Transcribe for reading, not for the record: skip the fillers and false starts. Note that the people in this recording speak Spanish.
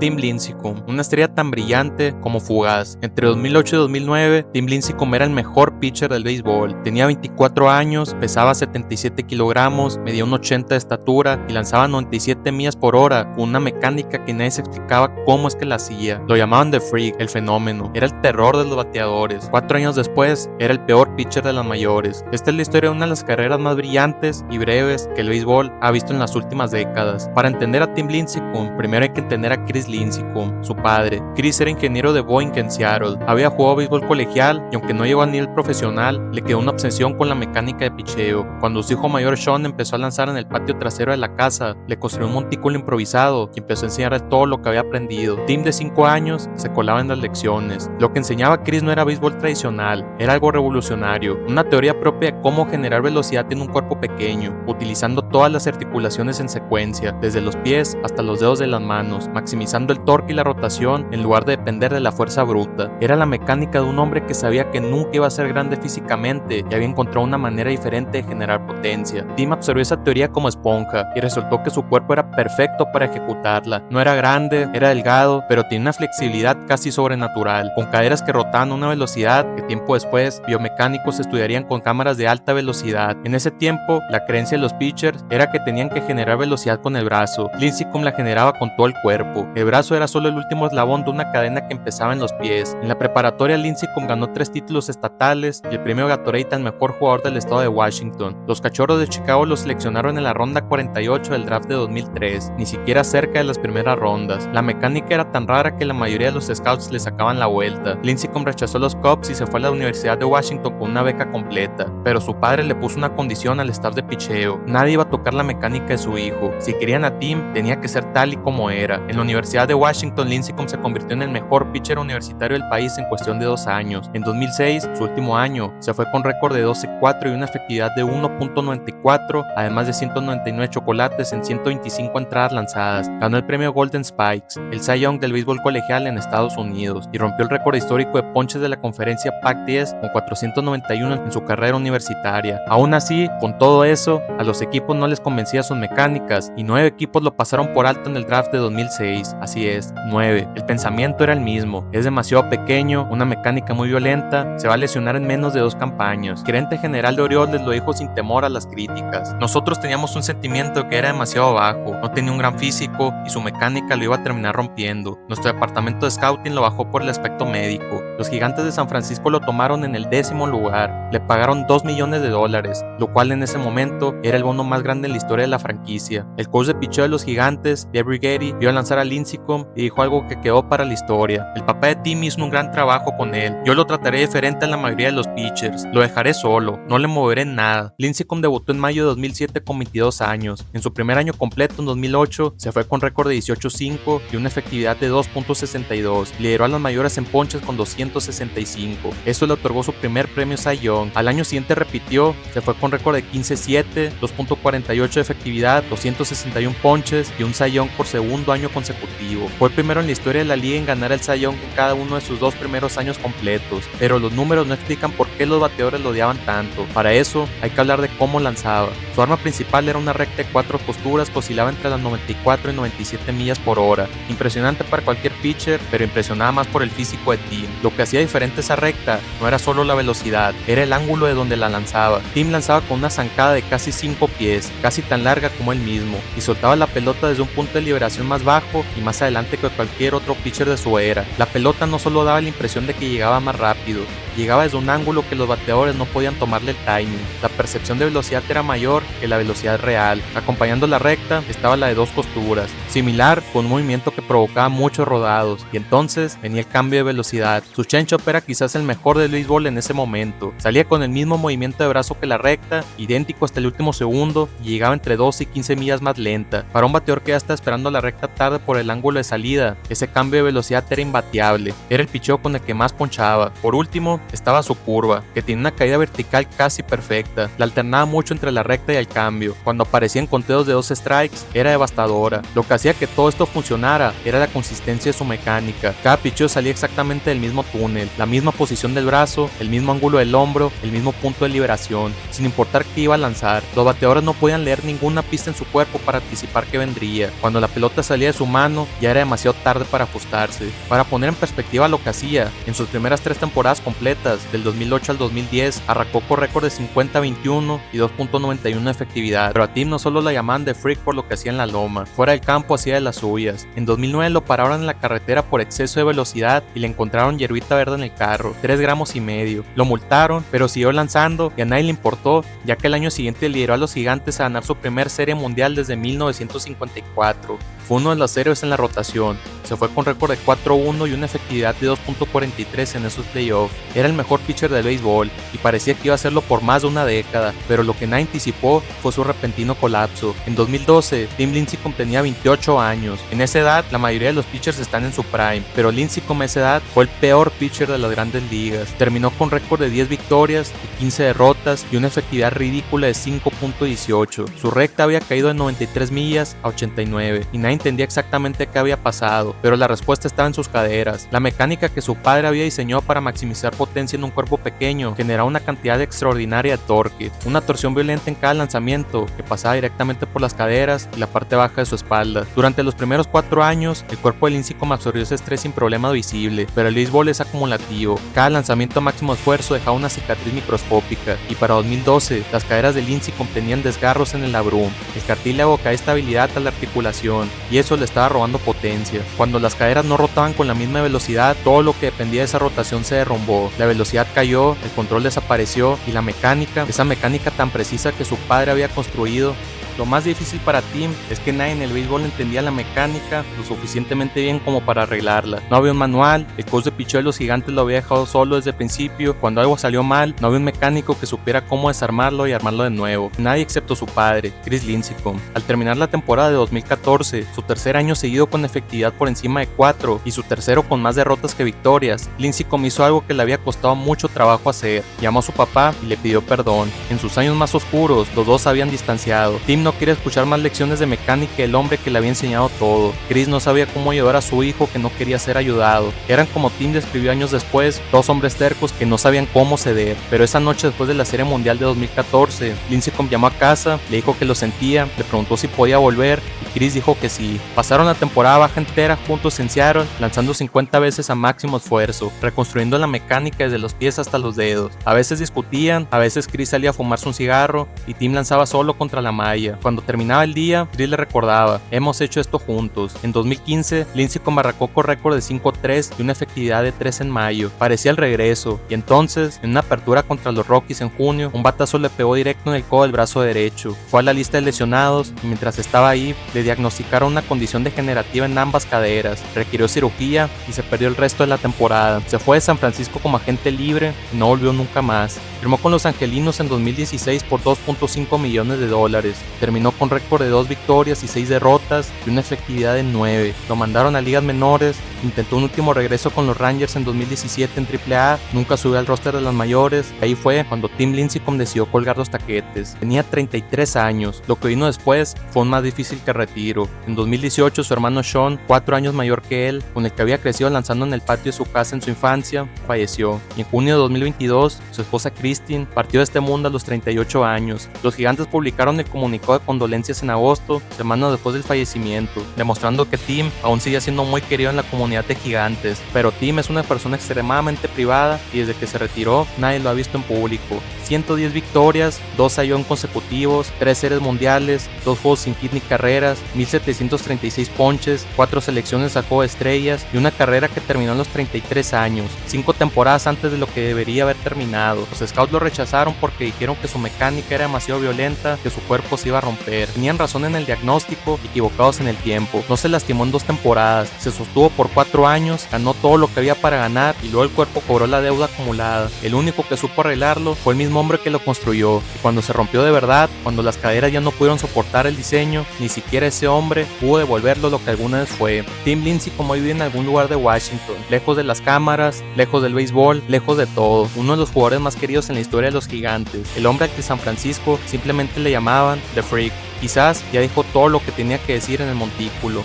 Tim Lincecum, una estrella tan brillante como fugaz. Entre 2008 y 2009, Tim Lincecum era el mejor pitcher del béisbol. Tenía 24 años, pesaba 77 kilogramos, medía 1,80 de estatura y lanzaba 97 millas por hora con una mecánica que nadie se explicaba cómo es que la hacía. Lo llamaban The Freak, el fenómeno. Era el terror de los bateadores. 4 años después, era el peor pitcher de las mayores. Esta es la historia de una de las carreras más brillantes y breves que el béisbol ha visto en las últimas décadas. Para entender a Tim Lincecum, primero hay que entender a Chris Lincecum, su padre. Chris era ingeniero de Boeing en Seattle. Había jugado béisbol colegial y aunque no llegó al nivel profesional, le quedó una obsesión con la mecánica de picheo. Cuando su hijo mayor Sean empezó a lanzar en el patio trasero de la casa, le construyó un montículo improvisado y empezó a enseñarle todo lo que había aprendido. Tim, de 5 años, se colaba en las lecciones. Lo que enseñaba Chris no era béisbol tradicional, era algo revolucionario, una teoría propia de cómo generar velocidad en un cuerpo pequeño, utilizando todas las articulaciones en secuencia, desde los pies hasta los dedos de las manos, maximizando el torque y la rotación en lugar de depender de la fuerza bruta. Era la mecánica de un hombre que sabía que nunca iba a ser grande físicamente y había encontrado una manera diferente de generar potencia. Tim absorbió esa teoría como esponja y resultó que su cuerpo era perfecto para ejecutarla. No era grande, era delgado, pero tenía una flexibilidad casi sobrenatural, con caderas que rotaban a una velocidad que tiempo después biomecánicos estudiarían con cámaras de alta velocidad. En ese tiempo, la creencia de los pitchers era que tenían que generar velocidad con el brazo. Lincecum la generaba con todo el cuerpo. El brazo era solo el último eslabón de una cadena que empezaba en los pies. En la preparatoria, Lincecum ganó 3 títulos estatales y el premio Gatorade al mejor jugador del estado de Washington. Los Cachorros de Chicago lo seleccionaron en la ronda 48 del draft de 2003, ni siquiera cerca de las primeras rondas. La mecánica era tan rara que la mayoría de los scouts le sacaban la vuelta. Lincecum rechazó los Cubs y se fue a la Universidad de Washington con una beca completa, pero su padre le puso una condición al staff de picheo: nadie iba a tocar la mecánica de su hijo. Si querían a Tim, tenía que ser tal y como era. En la Universidad de Washington, Lincecum se convirtió en el mejor pitcher universitario del país en cuestión de 2 años. En 2006, su último año, se fue con récord de 12-4 y una efectividad de 1.94, además de 199 chocolates en 125 entradas lanzadas. Ganó el premio Golden Spikes, el Cy Young del béisbol colegial en Estados Unidos, y rompió el récord histórico de ponches de la conferencia Pac-10 con 491 en su carrera universitaria. Aún así, con todo eso, a los equipos no les convencía sus mecánicas y 9 equipos lo pasaron por alto en el draft de 2006. Así es, 9. El pensamiento era el mismo: es demasiado pequeño, una mecánica muy violenta, se va a lesionar en menos de 2 campañas. El gerente general de Orioles lo dijo sin temor a las críticas. Nosotros teníamos un sentimiento de que era demasiado bajo, no tenía un gran físico y su mecánica lo iba a terminar rompiendo. Nuestro departamento de scouting lo bajó por el aspecto médico. Los Gigantes de San Francisco lo tomaron en el 10º lugar, le pagaron $2 millones, lo cual en ese momento era el bono más grande en la historia de la franquicia. El coach de picheo de los Gigantes, Dave Righetti, vio lanzar a Lincecum y dijo algo que quedó para la historia: el papá de Tim hizo un gran trabajo con él, yo lo trataré diferente a la mayoría de los pitchers, lo dejaré solo, no le moveré en nada. Lincecum debutó en mayo de 2007 con 22 años. En su primer año completo, en 2008, se fue con récord de 18-5 y una efectividad de 2.62. Lideró a las mayores en ponches con 265. Eso le otorgó su primer premio Cy Young. Al año siguiente repitió, se fue con récord de 15-7, 2.48 de efectividad, 261 ponches y un Cy Young por segundo año consecutivo. Fue el primero en la historia de la liga en ganar el Cy Young en cada uno de sus 2 primeros años completos, pero los números no explican por qué los bateadores lo odiaban tanto. Para eso hay que hablar de cómo lanzaba. Su arma principal era una recta de 4 posturas que oscilaba entre las 94 y 97 millas por hora. Impresionante para cualquier pitcher, pero impresionaba más por el físico de Tim. Lo que hacía diferente esa recta no era solo la velocidad, era el ángulo de donde la lanzaba. Tim lanzaba con una zancada de casi 5 pies, casi tan larga como él mismo, y soltaba la pelota desde un punto de liberación más bajo y más adelante que cualquier otro pitcher de su era. La pelota no solo daba la impresión de que llegaba más rápido, llegaba desde un ángulo que los bateadores no podían tomarle el timing. La percepción de velocidad era mayor que la velocidad real. Acompañando la recta estaba la de 2 costuras, similar, con un movimiento que provocaba muchos rodados, y entonces venía el cambio de velocidad. Su changeup era quizás el mejor del béisbol en ese momento. Salía con el mismo movimiento de brazo que la recta, idéntico hasta el último segundo, y llegaba entre 12 y 15 millas más lenta. Para un bateador que ya está esperando la recta tarde por el ángulo de salida, ese cambio de velocidad era imbateable. Era el picheo con el que más ponchaba. Por último, estaba su curva, que tiene una caída vertical casi perfecta, la alternaba mucho entre la recta y el cambio. Cuando aparecían conteos de 2 strikes, era devastadora. Lo que hacía que todo esto funcionara era la consistencia de su mecánica. Cada picheo salía exactamente del mismo túnel, la misma posición del brazo, el mismo ángulo del hombro, el mismo punto de liberación, sin importar qué iba a lanzar. Los bateadores no podían leer ninguna pista en su cuerpo para anticipar que vendría. Cuando la pelota salía de su mano, ya era demasiado tarde para ajustarse. Para poner en perspectiva lo que hacía, en sus primeras 3 temporadas completas, del 2008 al 2010, arrancó con récord de 50-21 y 2.91 de efectividad, pero a Tim no solo la llamaban de freak por lo que hacía en la loma, fuera del campo hacía de las suyas. En 2009 lo pararon en la carretera por exceso de velocidad y le encontraron hierbita verde en el carro, 3,5 gramos. Lo multaron, pero siguió lanzando y a nadie le importó, ya que el año siguiente lideró a los Gigantes a ganar su primer serie mundial desde 1954. Fue uno de los héroes en la rotación. Se fue con récord de 4-1 y una efectividad de 2.43 en esos playoffs. Era el mejor pitcher del béisbol y parecía que iba a hacerlo por más de una década, pero lo que nadie anticipó fue su repentino colapso. En 2012, Tim Lincecum tenía 28 años. En esa edad, la mayoría de los pitchers están en su prime, pero Lincecum a esa edad fue el peor pitcher de las grandes ligas. Terminó con récord de 10 victorias y 15 derrotas y una efectividad ridícula de 5.18. Su recta había caído de 93 millas a 89 y nadie entendía exactamente qué había pasado, pero la respuesta estaba en sus caderas. La mecánica que su padre había diseñado para maximizar potencia en un cuerpo pequeño generaba una cantidad extraordinaria de torque, una torsión violenta en cada lanzamiento que pasaba directamente por las caderas y la parte baja de su espalda. Durante los primeros 4 años, el cuerpo de Lincecum absorbió ese estrés sin problema visible, pero el béisbol es acumulativo. Cada lanzamiento a máximo esfuerzo dejaba una cicatriz microscópica, y para 2012, las caderas de Lincecum tenían desgarros en el labrum. El cartílago caía estabilidad a la articulación, y eso le estaba robando potencia. Cuando las caderas no rotaban con la misma velocidad, todo lo que dependía de esa rotación se derrumbó. La velocidad cayó, el control desapareció y la mecánica, esa mecánica tan precisa que su padre había construido. Lo más difícil para Tim es que nadie en el béisbol entendía la mecánica lo suficientemente bien como para arreglarla. No había un manual, el coach de picheo de los Gigantes lo había dejado solo desde el principio. Cuando algo salió mal, no había un mecánico que supiera cómo desarmarlo y armarlo de nuevo. Nadie excepto su padre, Chris Lincecum. Al terminar la temporada de 2014, su tercer año seguido con efectividad por encima de 4 y su tercero con más derrotas que victorias, Lincecum hizo algo que le había costado mucho trabajo hacer. Llamó a su papá y le pidió perdón. En sus años más oscuros, los dos se habían distanciado. Tim no quería escuchar más lecciones de mecánica del hombre que le había enseñado todo. Chris no sabía cómo ayudar a su hijo que no quería ser ayudado. Eran, como Tim describió años después, 2 hombres tercos que no sabían cómo ceder. Pero esa noche después de la Serie Mundial de 2014, Lincecum llamó a casa, le dijo que lo sentía, le preguntó si podía volver y Chris dijo que sí. Pasaron la temporada baja entera juntos en Seattle, lanzando 50 veces a máximo esfuerzo, reconstruyendo la mecánica desde los pies hasta los dedos. A veces discutían, a veces Chris salía a fumarse un cigarro y Tim lanzaba solo contra la malla. Cuando terminaba el día, Chris le recordaba: hemos hecho esto juntos. En 2015, Lincecum arrancó con récord de 5-3 y una efectividad de 3 en mayo. Parecía el regreso, y entonces, en una apertura contra los Rockies en junio, un batazo le pegó directo en el codo del brazo derecho. Fue a la lista de lesionados y mientras estaba ahí, le diagnosticaron una condición degenerativa en ambas caderas. Requirió cirugía y se perdió el resto de la temporada. Se fue de San Francisco como agente libre y no volvió nunca más. Firmó con los Angelinos en 2016 por $2.5 millones. Terminó con récord de 2 victorias y 6 derrotas y una efectividad de 9. Lo mandaron a ligas menores, intentó un último regreso con los Rangers en 2017 en AAA, nunca subió al roster de las mayores. Ahí fue cuando Tim Lincecum decidió colgar los taquetes. Tenía 33 años. Lo que vino después fue más difícil que retiro. En 2018, su hermano Sean, 4 años mayor que él, con el que había crecido lanzando en el patio de su casa en su infancia, falleció. Y en junio de 2022, su esposa Christine partió de este mundo a los 38 años. Los Gigantes publicaron el comunicado de condolencias en agosto, semanas después del fallecimiento, demostrando que Tim aún sigue siendo muy querido en la comunidad de Gigantes. Pero Tim es una persona extremadamente privada y desde que se retiró nadie lo ha visto en público. 110 victorias, 2 saiyón consecutivos, 3 series mundiales, 2 juegos sin hit ni carreras, 1736 ponches, 4 selecciones a juego de estrellas y una carrera que terminó a los 33 años, 5 temporadas antes de lo que debería haber terminado. Los scouts lo rechazaron porque dijeron que su mecánica era demasiado violenta, que su cuerpo se iba a romper. Tenían razón en el diagnóstico, equivocados en el tiempo. No se lastimó en 2 temporadas, se sostuvo por 4 años, ganó todo lo que había para ganar y luego el cuerpo cobró la deuda acumulada. El único que supo arreglarlo fue el mismo hombre que lo construyó, y cuando se rompió de verdad, cuando las caderas ya no pudieron soportar el diseño, ni siquiera ese hombre pudo devolverlo lo que alguna vez fue. Tim Lindsay como vive en algún lugar de Washington, lejos de las cámaras, lejos del béisbol, lejos de todo, uno de los jugadores más queridos en la historia de los Gigantes, el hombre al que San Francisco simplemente le llamaban The Freak. Quizás ya dijo todo lo que tenía que decir en el montículo.